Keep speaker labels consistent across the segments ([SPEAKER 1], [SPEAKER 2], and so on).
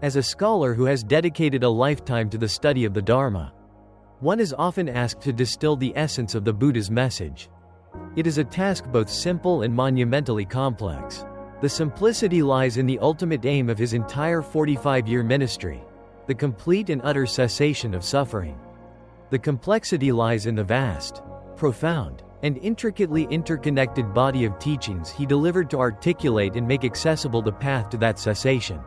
[SPEAKER 1] As a scholar who has dedicated a lifetime to the study of the Dharma, one is often asked to distill the essence of the Buddha's message. It is a task both simple and monumentally complex. The simplicity lies in the ultimate aim of his entire 45-year ministry, the complete and utter cessation of suffering. The complexity lies in the vast, profound, and intricately interconnected body of teachings he delivered to articulate and make accessible the path to that cessation.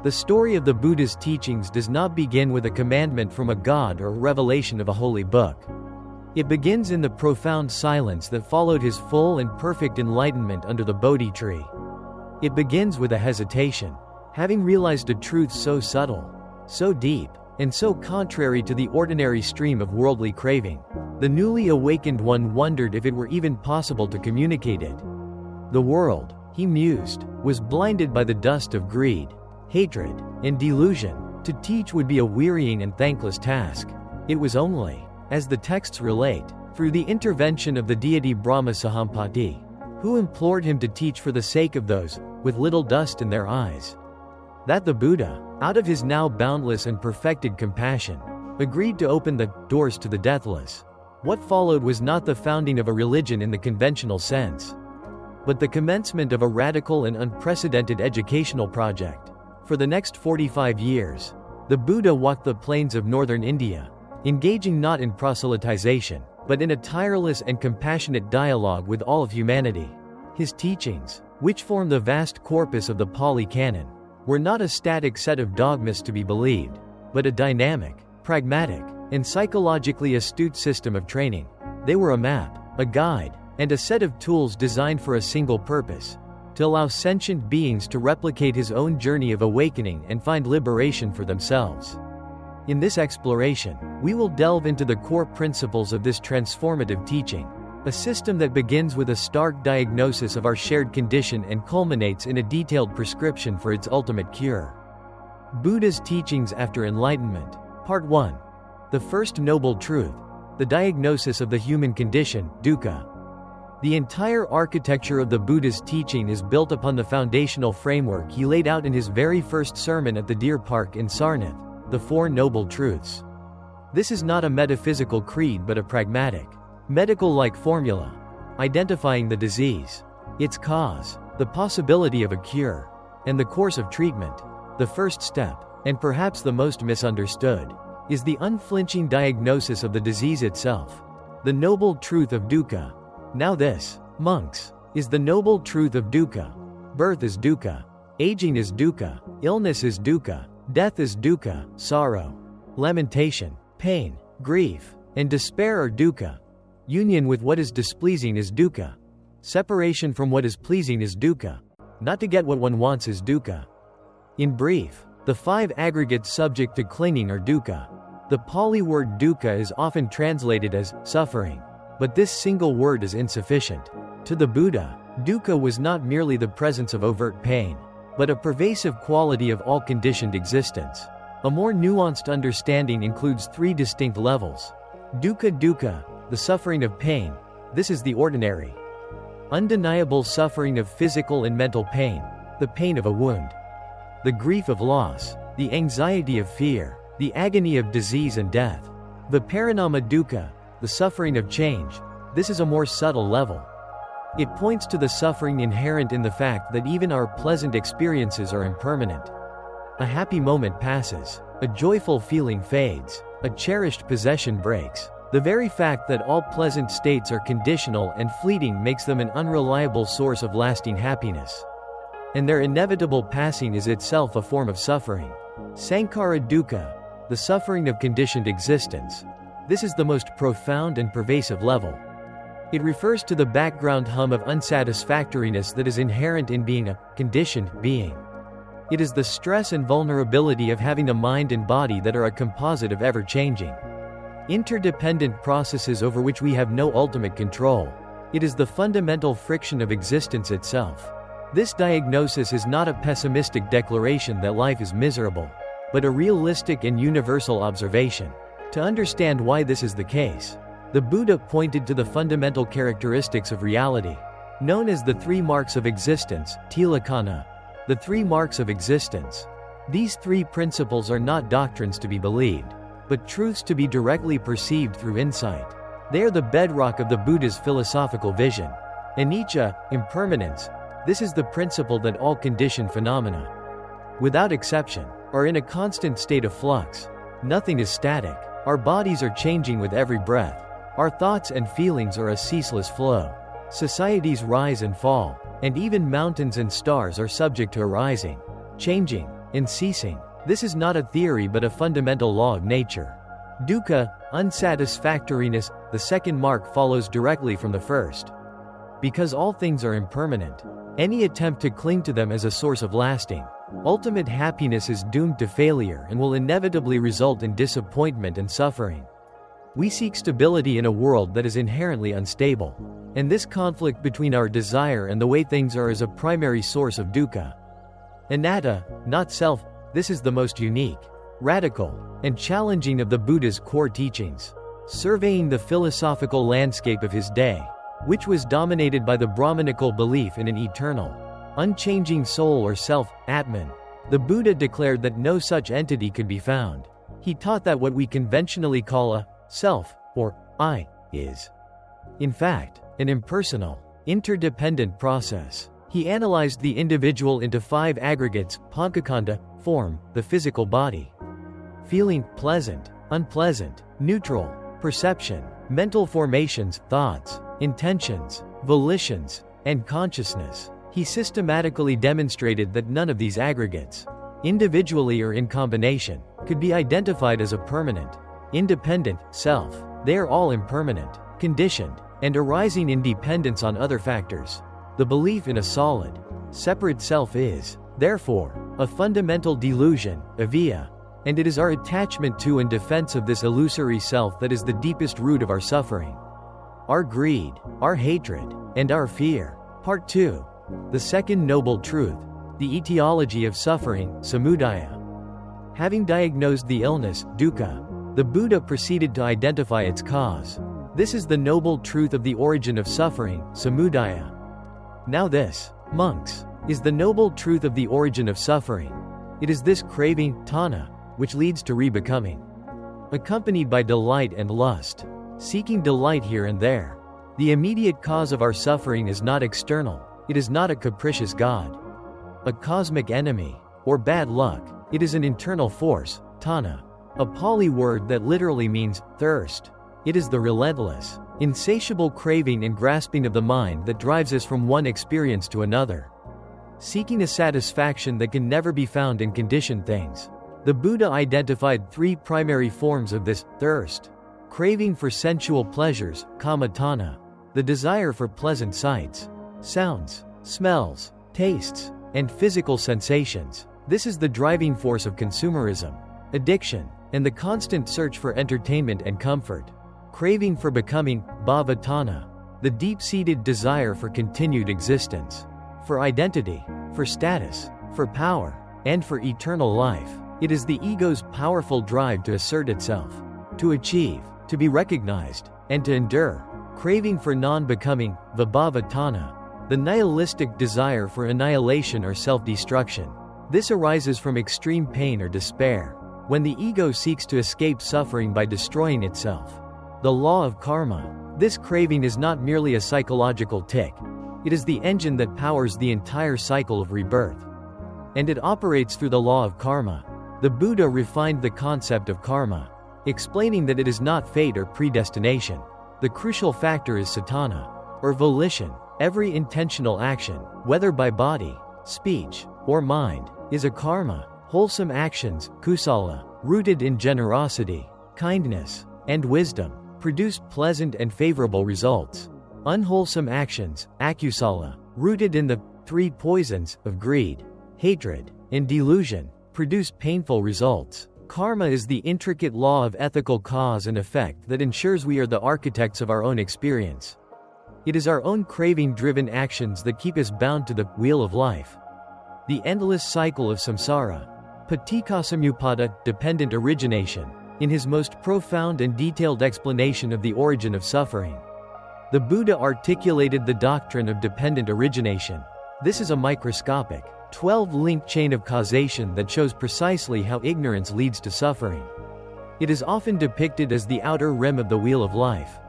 [SPEAKER 1] The story of the Buddha's teachings does not begin with a commandment from a god or a revelation of a holy book. It begins in the profound silence that followed his full and perfect enlightenment under the Bodhi tree. It begins with a hesitation. Having realized a truth so subtle, so deep, and so contrary to the ordinary stream of worldly craving, the newly awakened one wondered if it were even possible to communicate it. The world, he mused, was blinded by the dust of greed, hatred, and delusion. To teach would be a wearying and thankless task. It was only, as the texts relate, through the intervention of the deity Brahma Sahampati, who implored him to teach for the sake of those with little dust in their eyes, that the Buddha, out of his now boundless and perfected compassion, agreed to open the doors to the deathless. What followed was not the founding of a religion in the conventional sense, but the commencement of a radical and unprecedented educational project. For the next 45 years, the Buddha walked the plains of northern India, engaging not in proselytization, but in a tireless and compassionate dialogue with all of humanity. His teachings, which form the vast corpus of the Pali Canon, were not a static set of dogmas to be believed, but a dynamic, pragmatic, and psychologically astute system of training. They were a map, a guide, and a set of tools designed for a single purpose: to allow sentient beings to replicate his own journey of awakening and find liberation for themselves. In this exploration, we will delve into the core principles of this transformative teaching, a system that begins with a stark diagnosis of our shared condition and culminates in a detailed prescription for its ultimate cure. Buddha's Teachings After Enlightenment, Part 1. The First Noble Truth, the Diagnosis of the Human Condition, Dukkha. The entire architecture of the Buddha's teaching is built upon the foundational framework he laid out in his very first sermon at the Deer Park in Sarnath, the Four Noble Truths. This is not a metaphysical creed but a pragmatic, medical-like formula, identifying the disease, its cause, the possibility of a cure, and the course of treatment. The first step, and perhaps the most misunderstood, is the unflinching diagnosis of the disease itself, the noble truth of dukkha. Now this, monks, is the noble truth of dukkha. Birth is dukkha. Aging is dukkha. Illness is dukkha. Death is dukkha. Sorrow, lamentation, pain, grief, and despair are dukkha. Union with what is displeasing is dukkha. Separation from what is pleasing is dukkha. Not to get what one wants is dukkha. In brief, the five aggregates subject to clinging are dukkha. The Pali word dukkha is often translated as suffering, but this single word is insufficient. To the Buddha, dukkha was not merely the presence of overt pain, but a pervasive quality of all conditioned existence. A more nuanced understanding includes three distinct levels. Dukkha, the suffering of pain. This is the ordinary, undeniable suffering of physical and mental pain, the pain of a wound, the grief of loss, the anxiety of fear, the agony of disease and death. Viparinama dukkha, the suffering of change. This is a more subtle level. It points to the suffering inherent in the fact that even our pleasant experiences are impermanent. A happy moment passes, a joyful feeling fades, a cherished possession breaks. The very fact that all pleasant states are conditional and fleeting makes them an unreliable source of lasting happiness. And their inevitable passing is itself a form of suffering. Sankhara dukkha, the suffering of conditioned existence. This is the most profound and pervasive level. It refers to the background hum of unsatisfactoriness that is inherent in being a conditioned being. It is the stress and vulnerability of having a mind and body that are a composite of ever-changing, interdependent processes over which we have no ultimate control. It is the fundamental friction of existence itself. This diagnosis is not a pessimistic declaration that life is miserable, but a realistic and universal observation. To understand why this is the case, the Buddha pointed to the fundamental characteristics of reality, known as the three marks of existence, tilakkhana. The three marks of existence. These three principles are not doctrines to be believed, but truths to be directly perceived through insight. They are the bedrock of the Buddha's philosophical vision. Anicca, impermanence. This is the principle that all conditioned phenomena, without exception, are in a constant state of flux. Nothing is static. Our bodies are changing with every breath. Our thoughts and feelings are a ceaseless flow. Societies rise and fall, and even mountains and stars are subject to arising, changing, and ceasing. This is not a theory but a fundamental law of nature. Dukkha, unsatisfactoriness. The second mark follows directly from the first. Because all things are impermanent, any attempt to cling to them as a source of lasting, ultimate happiness is doomed to failure and will inevitably result in disappointment and suffering. We seek stability in a world that is inherently unstable, and this conflict between our desire and the way things are is a primary source of dukkha. Anatta, not self. This is the most unique, radical, and challenging of the Buddha's core teachings. Surveying the philosophical landscape of his day, which was dominated by the Brahmanical belief in an eternal, unchanging soul or self, Atman, the Buddha declared that no such entity could be found. He taught that what we conventionally call a self, or I, is, in fact, an impersonal, interdependent process. He analyzed the individual into 5 aggregates: panchakanda, form, the physical body; feeling, pleasant, unpleasant, neutral; perception, mental formations, thoughts, intentions, volitions, and consciousness. He systematically demonstrated that none of these aggregates, individually or in combination, could be identified as a permanent, independent self. They are all impermanent, conditioned, and arising in dependence on other factors. The belief in a solid, separate self is, therefore, a fundamental delusion, avijja, and it is our attachment to and defense of this illusory self that is the deepest root of our suffering, our greed, our hatred, and our fear. Part 2. The second noble truth, the etiology of suffering, samudaya. Having diagnosed the illness, dukkha, the Buddha proceeded to identify its cause. This is the noble truth of the origin of suffering, samudaya. Now this, monks, is the noble truth of the origin of suffering. It is this craving, tanha, which leads to rebecoming, accompanied by delight and lust, seeking delight here and there. The immediate cause of our suffering is not external. It is not a capricious god, a cosmic enemy, or bad luck. It is an internal force, tanha, a Pali word that literally means thirst. It is the relentless, insatiable craving and grasping of the mind that drives us from one experience to another, seeking a satisfaction that can never be found in conditioned things. The Buddha identified 3 primary forms of this thirst: craving for sensual pleasures, kama tanha, the desire for pleasant sights, sounds, smells, tastes, and physical sensations. This is the driving force of consumerism, addiction, and the constant search for entertainment and comfort. Craving for becoming, bhava tanha, the deep-seated desire for continued existence, for identity, for status, for power, and for eternal life. It is the ego's powerful drive to assert itself, to achieve, to be recognized, and to endure. Craving for non-becoming, vibhava tanha, the nihilistic desire for annihilation or self-destruction. This arises from extreme pain or despair, when the ego seeks to escape suffering by destroying itself. The law of karma. This craving is not merely a psychological tic. It is the engine that powers the entire cycle of rebirth, and it operates through the law of karma. The Buddha refined the concept of karma, explaining that it is not fate or predestination. The crucial factor is sadhana, or volition. Every intentional action, whether by body, speech, or mind, is a karma. Wholesome actions, kusala, rooted in generosity, kindness, and wisdom, produce pleasant and favorable results. Unwholesome actions, akusala, rooted in the 3 poisons of greed, hatred, and delusion, produce painful results. Karma is the intricate law of ethical cause and effect that ensures we are the architects of our own experience. It is our own craving-driven actions that keep us bound to the wheel of life, the endless cycle of samsara. Paticcasamuppada, dependent origination. In his most profound and detailed explanation of the origin of suffering, the Buddha articulated the doctrine of dependent origination. This is a microscopic, 12-link chain of causation that shows precisely how ignorance leads to suffering. It is often depicted as the outer rim of the wheel of life.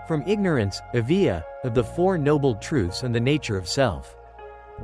[SPEAKER 1] From ignorance, avidya, of the Four Noble Truths and the nature of self,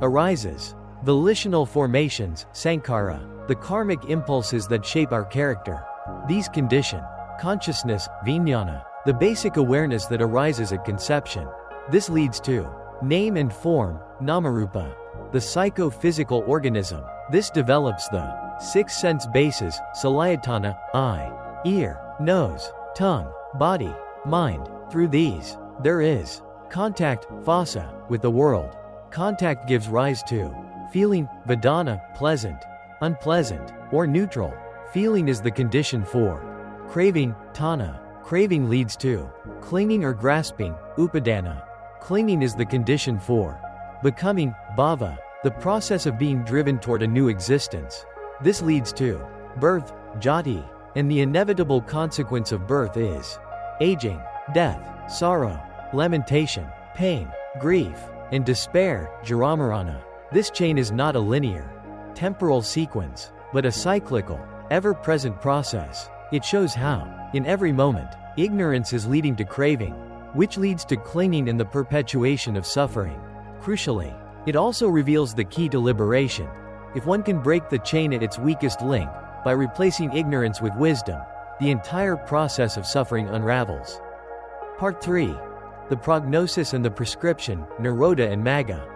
[SPEAKER 1] arises volitional formations, sankhara, the karmic impulses that shape our character. These condition consciousness, vijnana, the basic awareness that arises at conception. This leads to name and form, namarupa, the psycho-physical organism. This develops the 6 sense bases, salayatana, eye, ear, nose, tongue, body, mind. Through these, there is contact, phassa, with the world. Contact gives rise to feeling, vedana, pleasant, unpleasant, or neutral. Feeling is the condition for craving, tanha. Craving leads to clinging or grasping, upadana. Clinging is the condition for becoming, bhava, the process of being driven toward a new existence. This leads to birth, jati, and the inevitable consequence of birth is aging, death, sorrow, lamentation, pain, grief, and despair, jaramarana. This chain is not a linear, temporal sequence, but a cyclical, ever-present process. It shows how, in every moment, ignorance is leading to craving, which leads to clinging and the perpetuation of suffering. Crucially, it also reveals the key to liberation. If one can break the chain at its weakest link, by replacing ignorance with wisdom, the entire process of suffering unravels. Part 3. The prognosis and the prescription, Nirodha and Magga.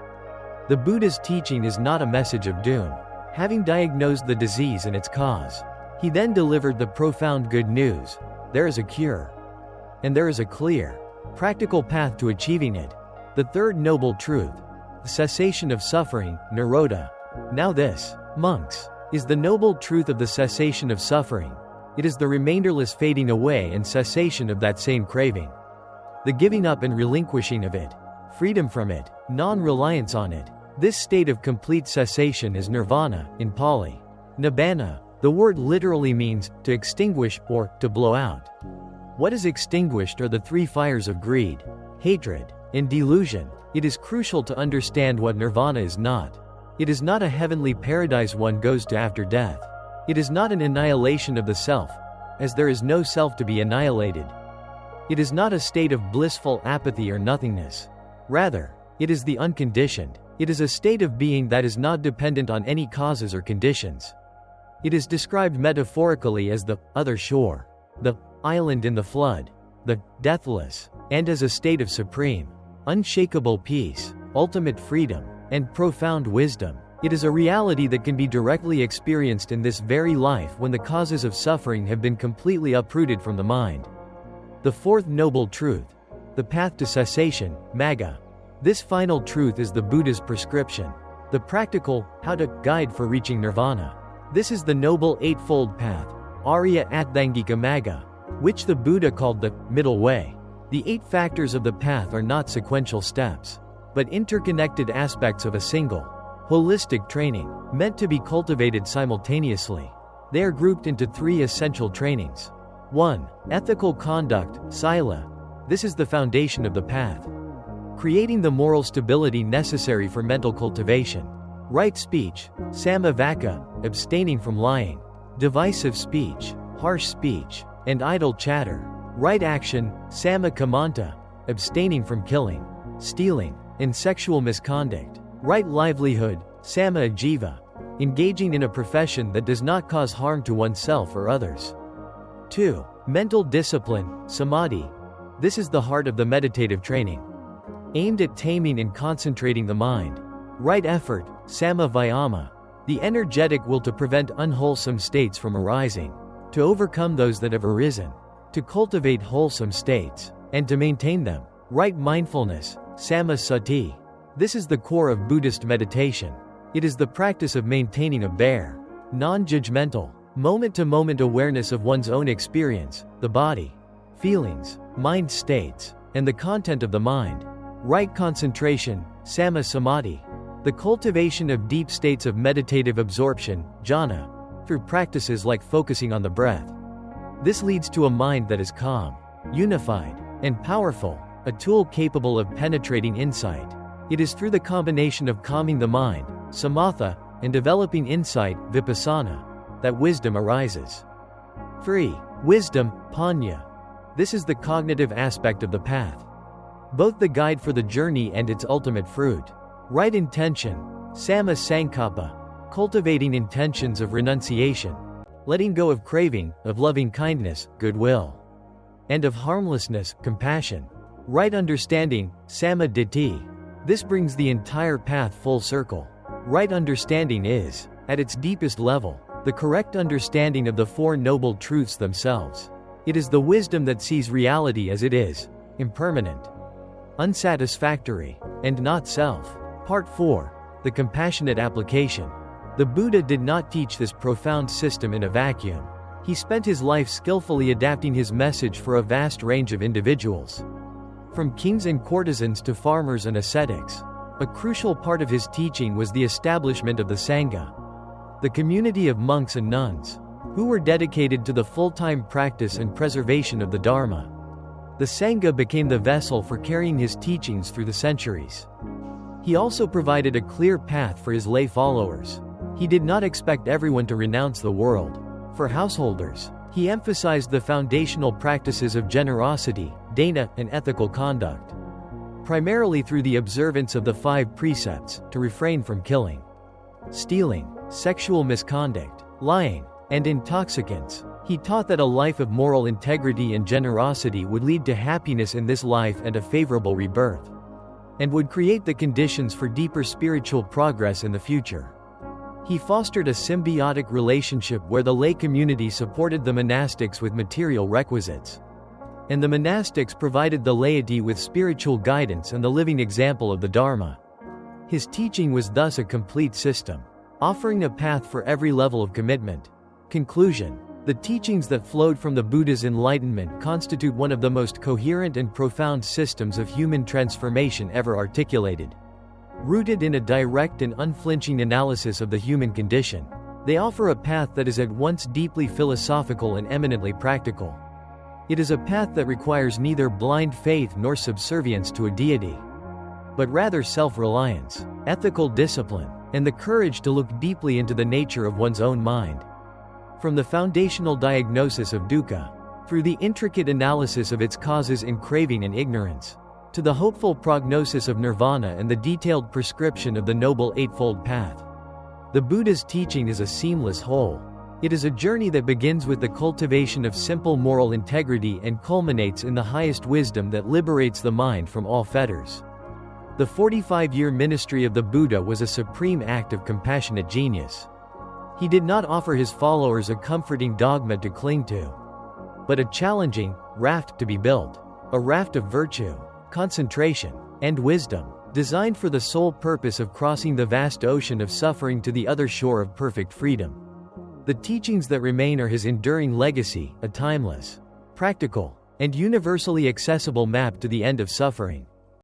[SPEAKER 1] The Buddha's teaching is not a message of doom. Having diagnosed the disease and its cause, he then delivered the profound good news: there is a cure. And there is a clear, practical path to achieving it. The third noble truth, the cessation of suffering, Nirodha. Now this, monks, is the noble truth of the cessation of suffering. It is the remainderless fading away and cessation of that same craving. The giving up and relinquishing of it, freedom from it, non-reliance on it. This state of complete cessation is nirvana, in Pali. Nibbana, the word literally means to extinguish or to blow out. What is extinguished are the 3 fires of greed, hatred, and delusion. It is crucial to understand what nirvana is not. It is not a heavenly paradise one goes to after death. It is not an annihilation of the self, as there is no self to be annihilated. It is not a state of blissful apathy or nothingness. Rather, it is the unconditioned. It is a state of being that is not dependent on any causes or conditions. It is described metaphorically as the other shore, the island in the flood, the deathless, and as a state of supreme, unshakable peace, ultimate freedom, and profound wisdom. It is a reality that can be directly experienced in this very life when the causes of suffering have been completely uprooted from the mind. The fourth noble truth, the path to cessation, Magga. This final truth is the Buddha's prescription, the practical, how-to guide for reaching nirvana. This is the noble eightfold path, Arya Atthangika Magga, which the Buddha called the middle way. The 8 factors of the path are not sequential steps, but interconnected aspects of a single, holistic training, meant to be cultivated simultaneously. They are grouped into 3 essential trainings. 1. Ethical conduct, Sila. This is the foundation of the path, creating the moral stability necessary for mental cultivation. Right speech, Samavaka, abstaining from lying, divisive speech, harsh speech, and idle chatter. Right action, Samakamanta, abstaining from killing, stealing, and sexual misconduct. Right livelihood, Sama-ajiva, engaging in a profession that does not cause harm to oneself or others. 2. Mental discipline, Samadhi. This is the heart of the meditative training, aimed at taming and concentrating the mind. Right effort, Sama-vayama, the energetic will to prevent unwholesome states from arising, to overcome those that have arisen, to cultivate wholesome states, and to maintain them. Right mindfulness, Sama-sati. This is the core of Buddhist meditation. It is the practice of maintaining a bare, non-judgmental, moment-to-moment awareness of one's own experience, the body, feelings, mind states, and the content of the mind. Right concentration, Sama-samadhi. The cultivation of deep states of meditative absorption, jhana, through practices like focusing on the breath. This leads to a mind that is calm, unified, and powerful, a tool capable of penetrating insight. It is through the combination of calming the mind, samatha, and developing insight, vipassana, that wisdom arises. 3. Wisdom, panya. This is the cognitive aspect of the path. Both the guide for the journey and its ultimate fruit. Right intention, samma sankappa, cultivating intentions of renunciation, letting go of craving, of loving kindness, goodwill, and of harmlessness, compassion. Right understanding, samma ditthi. This brings the entire path full circle. Right understanding is, at its deepest level, the correct understanding of the Four Noble Truths themselves. It is the wisdom that sees reality as it is, impermanent, unsatisfactory, and not self. Part 4. The compassionate application. The Buddha did not teach this profound system in a vacuum. He spent his life skillfully adapting his message for a vast range of individuals, from kings and courtesans to farmers and ascetics. A crucial part of his teaching was the establishment of the Sangha, the community of monks and nuns, who were dedicated to the full-time practice and preservation of the Dharma. The Sangha became the vessel for carrying his teachings through the centuries. He also provided a clear path for his lay followers. He did not expect everyone to renounce the world. For householders, he emphasized the foundational practices of generosity, dana, and ethical conduct, primarily through the observance of the 5 precepts, to refrain from killing, stealing, sexual misconduct, lying, and intoxicants. He taught that a life of moral integrity and generosity would lead to happiness in this life and a favorable rebirth, and would create the conditions for deeper spiritual progress in the future. He fostered a symbiotic relationship where the lay community supported the monastics with material requisites, and the monastics provided the laity with spiritual guidance and the living example of the Dharma. His teaching was thus a complete system, offering a path for every level of commitment. Conclusion. The teachings that flowed from the Buddha's enlightenment constitute one of the most coherent and profound systems of human transformation ever articulated. Rooted in a direct and unflinching analysis of the human condition, they offer a path that is at once deeply philosophical and eminently practical. It is a path that requires neither blind faith nor subservience to a deity, but rather self-reliance, ethical discipline, and the courage to look deeply into the nature of one's own mind. From the foundational diagnosis of dukkha, through the intricate analysis of its causes in craving and ignorance, to the hopeful prognosis of nirvana and the detailed prescription of the Noble Eightfold Path, the Buddha's teaching is a seamless whole. It is a journey that begins with the cultivation of simple moral integrity and culminates in the highest wisdom that liberates the mind from all fetters. The 45-year ministry of the Buddha was a supreme act of compassionate genius. He did not offer his followers a comforting dogma to cling to, but a challenging raft to be built, a raft of virtue, concentration, and wisdom, designed for the sole purpose of crossing the vast ocean of suffering to the other shore of perfect freedom. The teachings that remain are his enduring legacy, a timeless, practical, and universally accessible map to the end of suffering.